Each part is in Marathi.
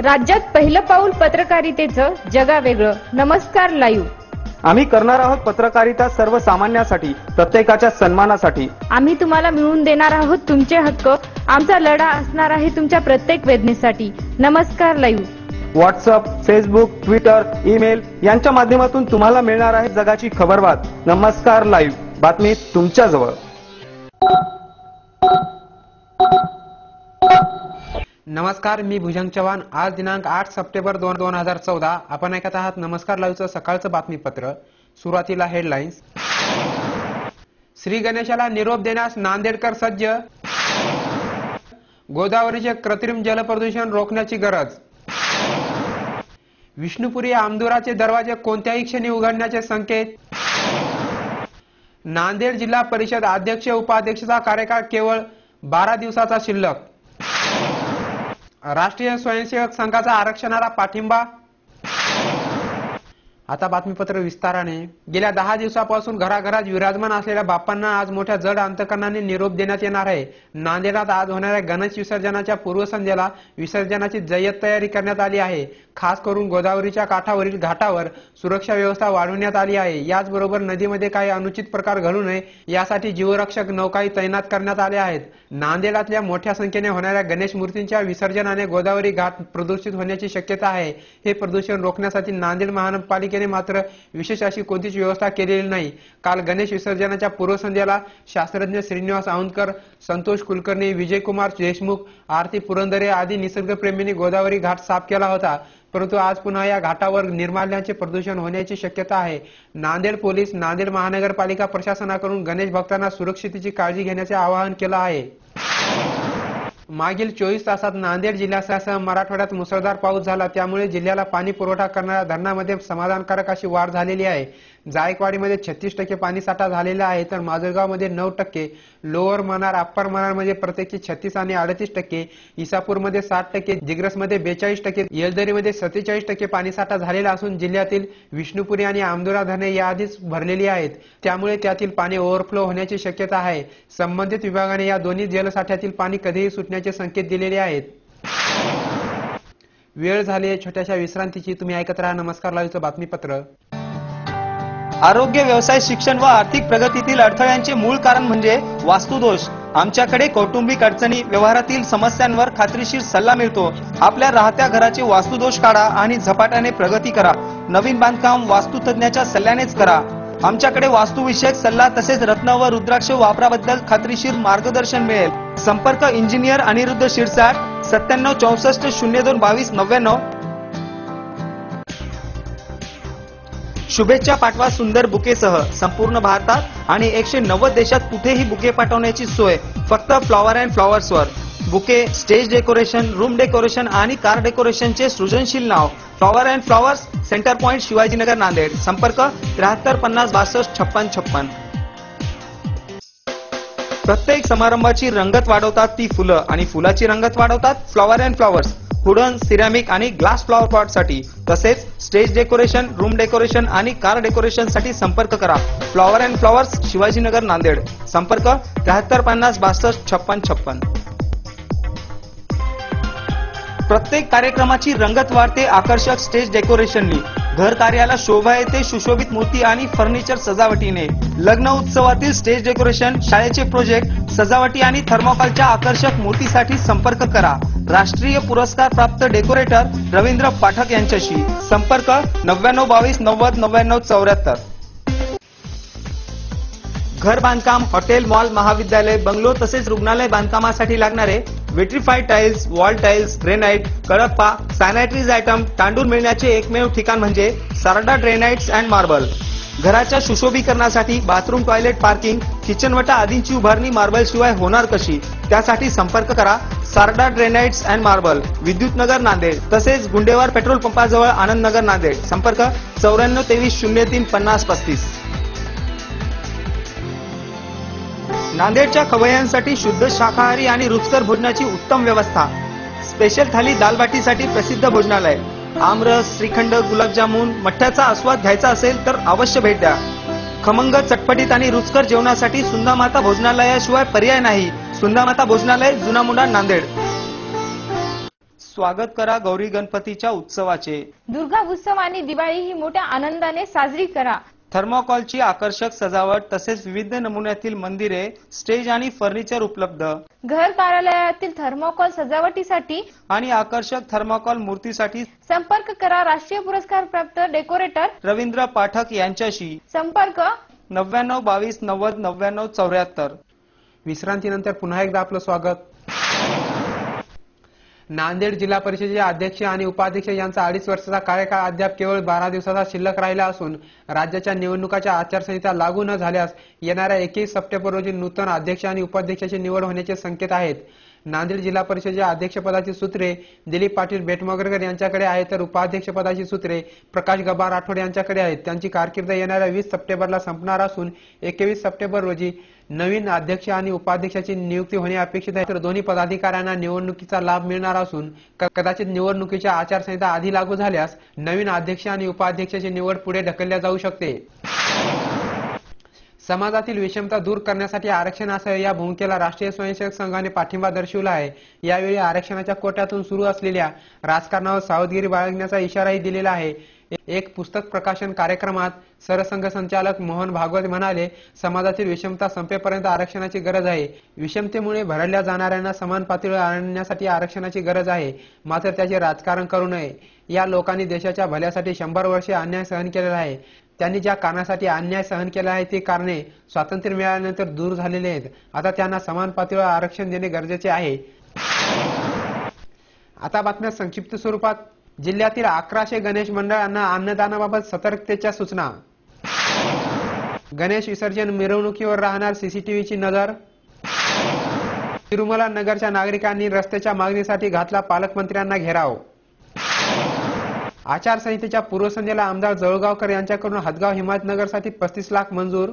राज्यात पहिलं पाऊल पत्रकारितेचं जगावेगळं. नमस्कार लाईव्ह. आम्ही करणार आहोत पत्रकारिता सर्वसामान्यासाठी, प्रत्येकाच्या सन्मानासाठी. आम्ही तुम्हाला मिळवून देणार आहोत तुमचे हक्क. आमचा लढा असणार आहे तुमच्या प्रत्येक वेदनेसाठी. नमस्कार live. WhatsApp, Facebook, Twitter, email यांच्या माध्यमातून तुम्हाला मिळणार आहे जगाची खबरबात. नमस्कार लाईव्ह, बातमी तुमच्या जवळ. नमस्कार, मी भुजंग चव्हाण. आज दिनांक 8 सप्टेंबर 2014. आपण ऐकत आहात नमस्कार लाईव्हचं सकाळचं बातमीपत्र. सुरुवातीला हेडलाईन्स. श्री गणेशाला निरोप देण्यास नांदेडकर सज्ज. गोदावरीचे कृत्रिम जलप्रदूषण रोखण्याची गरज. विष्णुपुरी आमदुराचे दरवाजे कोणत्याही क्षणी उघडण्याचे संकेत. नांदेड जिल्हा परिषद अध्यक्ष उपाध्यक्षाचा कार्यकाळ केवळ 12 दिवसाचा शिल्लक. राष्ट्रीय स्वयंसेवक संघाचा आरक्षणाला पाठिंबा. आता बातमीपत्र विस्ताराने. गेल्या 10 दिवसापासून घराघरात विराजमान असलेल्या बाप्पांना आज मोठ्या जड अंतकरणाने निरोप देण्यात येणार आहे. नांदेडात आज होणाऱ्या गणेश विसर्जनाच्या पूर्वसंध्येला विसर्जनाची जय्यत तयारी करण्यात आली आहे. खास करून गोदावरीच्या काठावरील घाटावर सुरक्षा व्यवस्था वाढवण्यात आली आहे. याचबरोबर नदीमध्ये काही अनुचित प्रकार घडू नये यासाठी जीवरक्षक नौकाही तैनात करण्यात आल्या आहेत. नांदेडातल्या मोठ्या संख्येने होणाऱ्या गणेश मूर्तींच्या विसर्जनाने गोदावरी घाट प्रदूषित होण्याची शक्यता आहे. हे प्रदूषण रोखण्यासाठी नांदेड महानगरपालिकेने मात्र विशेष अशी कोणतीच व्यवस्था केलेली नाही. काल गणेश विसर्जनाच्या पूर्वसंध्येला शास्त्रज्ञ श्रीनिवास औंधकर, संतोष कुलकर्णी, विजयकुमार देशमुख, आरती पुरंदरे आदी निसर्गप्रेमींनी गोदावरी घाट साफ केला होता. परंतु आज पुन्हा या घाटावर निर्माल्याचे प्रदूषण होण्याची शक्यता आहे. नांदेड पोलीस, नांदेड महानगरपालिका प्रशासनाकडून गणेश भक्तांना सुरक्षितेची काळजी घेण्याचे आवाहन केलं आहे. मागील 24 तासात नांदेड जिल्ह्यासह मराठवाड्यात मुसळधार पाऊस झाला. त्यामुळे जिल्ह्याला पाणी पुरवठा करणाऱ्या धरणांमध्ये समाधानकारक अशी वाढ झालेली आहे. जायकवाडीमध्ये 36% पाणीसाठा झालेला आहे, तर माजलगावमध्ये 9%, लोअर मनार, अप्पर मनारमध्ये प्रत्येकी 36 आणि 38%, इसापूरमध्ये 60%, दिग्रसमध्ये 42%, येलदरीमध्ये 47% पाणीसाठा झालेला असून जिल्ह्यातील विष्णुपुरी आणि आमदुरा धरणे याआधीच भरलेली आहेत. त्यामुळे त्यातील पाणी ओव्हरफ्लो होण्याची शक्यता आहे. संबंधित विभागाने या दोन्ही जलसाठ्यातील पाणी कधीही सुटण्याचे संकेत दिलेले आहेत. वेळ झाली आहे छोट्याशा विश्रांतीची. तुम्ही ऐकत राहा नमस्कार लाईव्हचं बातमीपत्र. आरोग्य, व्यवसाय, शिक्षण व आर्थिक प्रगतीतील अडथळ्यांचे मूळ कारण म्हणजे वास्तुदोष. आमच्याकडे कौटुंबिक अडचणी, व्यवहारातील समस्यांवर खात्रीशीर सल्ला मिळतो. आपल्या राहत्या घराचे वास्तुदोष काढा आणि झपाट्याने प्रगती करा. नवीन बांधकाम वास्तुतज्ञाच्या सल्ल्यानेच करा. आमच्याकडे वास्तुविषयक सल्ला तसेच रत्न व रुद्राक्ष वापराबद्दल खात्रीशीर मार्गदर्शन मिळेल. संपर्क इंजिनियर अनिरुद्ध शिरसाट, 97 64 02 22 99. शुभेच्छा पाठवा सुंदर बुकेसह. संपूर्ण भारतात आणि 190 देशात कुठेही बुके पाठवण्याची सोय फक्त फ्लॉवर अँड फ्लॉवर्सवर. Bouquet, stage decoration, room decoration आणि कार डेकोरेशनचे सृजनशील नाव flower and flowers, centre point, Shivajinagar, Nanded. संपर्क 73 50 62 56 56. प्रत्येक समारंभाची रंगत वाढवतात ती फुलं आणि फुलाची रंगत वाढवतात flower and flowers. Wooden, ceramic आणि ग्लास फ्लॉवर पॉट साठी तसेच स्टेज डेकोरेशन, रूम डेकोरेशन आणि कार डेकोरेशन साठी संपर्क करा. Flower and flowers, Shivajinagar, Nanded. संपर्क 73 50 62 56 56. प्रत्येक कार्यक्रमाची रंगत वाढते आकर्षक स्टेज डेकोरेशननी. घर कार्याला शोभा येते सुशोभित मूर्ती आणि फर्निचर सजावटीने. लग्न उत्सवातील स्टेज डेकोरेशन, शाळेचे प्रोजेक्ट, सजावटी आणि थर्मोकॉलच्या आकर्षक मूर्तीसाठी संपर्क करा. राष्ट्रीय पुरस्कार प्राप्त डेकोरेटर रवींद्र पाठक यांच्याशी. संपर्क 99 22 90 99 74. घर बांधकाम, हॉटेल, मॉल, महाविद्यालय, बंगलो तसेच रुग्णालय बांधकामासाठी लागणारे vitrified tiles, wall tiles, granite, Kadappa, sanitaries item, तांडूळ मिळण्याचे एकमेव ठिकाण म्हणजे सारडा ग्रेनाइट्स अँड मार्बल. घराच्या सुशोभीकरणासाठी बाथरूम, टॉयलेट, पार्किंग, किचनवटा आदींची उभारणी मार्बल शिवाय होणार कशी? त्यासाठी संपर्क करा Sarda granites and marble, Vidyutnagar, Nanded. तसेच गुंडेवार पेट्रोल पंपाजवळ, आनंदनगर, नांदेड. संपर्क 94 23 03 50 35. नांदेडच्या खवय्यांसाठी शुद्ध शाकाहारी आणि रुचकर भोजनाची उत्तम व्यवस्था. स्पेशल थाली दालबाटीसाठी प्रसिद्ध भोजनालय. आमरस, श्रीखंड, गुलाबजामुन, मठ्ठ्याचा आस्वाद घ्यायचा असेल तर अवश्य भेट द्या. खमंग, चटपटीत आणि रुचकर जेवणासाठी सुंदामाता भोजनालयाशिवाय पर्याय नाही. सुंदामाता भोजनालय, जुना मुंडा, नांदेड. स्वागत करा गौरी गणपतीच्या उत्सवाचे. दुर्गा उत्सव आणि दिवाळी ही मोठ्या आनंदाने साजरी करा. थर्मोकॉलची आकर्षक सजावट तसेच विविध नमुन्यातील मंदिरे, स्टेज आणि फर्निचर उपलब्ध. घर कार्यालयातील थर्मोकॉल सजावटीसाठी आणि आकर्षक थर्मोकॉल मूर्तीसाठी संपर्क करा राष्ट्रीय पुरस्कार प्राप्त डेकोरेटर रवींद्र पाठक यांच्याशी. संपर्क 99 22 90 99 74. विश्रांतीनंतर पुन्हा एकदा आपलं स्वागत. नांदेड जिल्हा परिषदेचे अध्यक्ष आणि उपाध्यक्ष यांचा 2.5 वर्षाचा कार्यकाळ अद्याप केवळ 12 दिवसाचा शिल्लक राहिला असून राज्याच्या निवडणुकाच्या आचारसंहिता लागू न झाल्यास येणाऱ्या 21 सप्टेंबर रोजी नूतन अध्यक्ष आणि उपाध्यक्षाची निवड होण्याचे संकेत आहेत. नांदेड जिल्हा परिषदेच्या अध्यक्षपदाची सूत्रे दिलीप पाटील बेटमोगरकर यांच्याकडे आहेत, तर उपाध्यक्षपदाची सूत्रे प्रकाश गबा राठोड यांच्याकडे आहेत. त्यांची कारकीर्द येणाऱ्या 20 सप्टेंबरला संपणार असून 21 सप्टेंबर रोजी नवीन अध्यक्ष आणि उपाध्यक्षाची नियुक्ती होणे अपेक्षित आहे. तर दोन्ही पदाधिकाऱ्यांना निवडणुकीचा लाभ मिळणार असून कदाचित निवडणुकीच्या आचारसंहिता आधी लागू झाल्यास नवीन अध्यक्ष आणि उपाध्यक्षाची निवड पुढे ढकलल्या जाऊ शकते. समाजातील विषमता दूर करण्यासाठी आरक्षण असावे या भूमिकेला राष्ट्रीय स्वयंसेवक संघाने पाठिंबा दर्शवला आहे. यावेळी आरक्षणाच्या कोट्यातून सुरू असलेल्या राजकारणावर सावधगिरी बाळगण्याचा इशाराही दिलेला आहे. एक पुस्तक प्रकाशन कार्यक्रमात सरसंघ संचालक मोहन भागवत म्हणाले, समाजातील विषमता संपेपर्यंत आरक्षणाची गरज आहे. विषमतेमुळे भरडल्या जाणाऱ्यांना समान पातळीवर आणण्यासाठी आरक्षणाची गरज आहे, मात्र त्याचे राजकारण करू नये. या लोकांनी देशाच्या भल्यासाठी 100 वर्षे अन्याय सहन केलेला आहे. त्यांनी ज्या कारणासाठी अन्याय सहन केला आहे ती कारणे स्वातंत्र्य मिळाल्यानंतर दूर झालेले आहेत. आता त्यांना समान पातळीवर आरक्षण देणे गरजेचे आहे. आता बातम्या संक्षिप्त स्वरूपात. जिल्ह्यातील 1100 गणेश मंडळांना अन्नदानाबाबत सतर्कतेच्या सूचना. गणेश विसर्जन मिरवणुकीवर राहणार सीसीटीव्हीची नजर. तिरुमला नगरच्या नागरिकांनी रस्त्याच्या मागणीसाठी घातला पालकमंत्र्यांना घेराव. आचारसंहितेच्या पूर्वसंध्येला आमदार जळगावकर यांच्याकडून हदगाव हिमायतनगरसाठी 35 लाख मंजूर.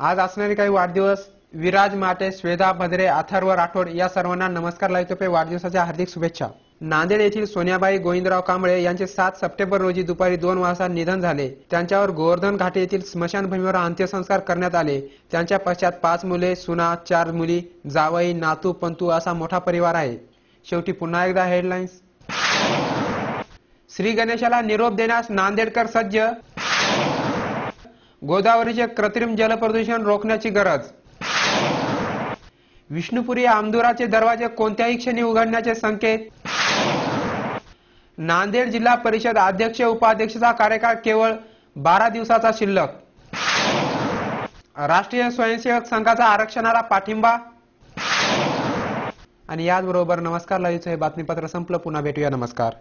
आज असणारे काही वाढदिवस. विराज माटे, श्वेता भद्रे, अथर्व राठोड या सर्वांना नमस्कार लाईव्ह वाढदिवसाच्या हार्दिक शुभेच्छा. नांदेड येथील सोन्याबाई गोविंदराव कांबळे यांचे 7 सप्टेंबर रोजी दुपारी 2 वाजता निधन झाले. त्यांच्यावर गोवर्धन घाटे येथील स्मशानभूमीवर अंत्यसंस्कार करण्यात आले. त्यांच्या पश्चात 5 मुले, सुना, 4 मुली, जावई, नातू, पंतू असा मोठा परिवार आहे. शेवटी पुन्हा एकदा हेडलाईन्स. श्री गणेशाला निरोप देण्यास नांदेडकर सज्ज. गोदावरीचे कृत्रिम जलप्रदूषण रोखण्याची गरज. विष्णुपुरी आमदुराचे दरवाजे कोणत्याही क्षणी उघडण्याचे संकेत. नांदेड जिल्हा परिषद अध्यक्ष उपाध्यक्षाचा कार्यकाळ केवळ 12 दिवसाचा शिल्लक. राष्ट्रीय स्वयंसेवक संघाचा आरक्षणाला पाठिंबा. आणि याचबरोबर नमस्कार लाईव्हचं हे बातमीपत्र संपलं. पुन्हा भेटूया. नमस्कार.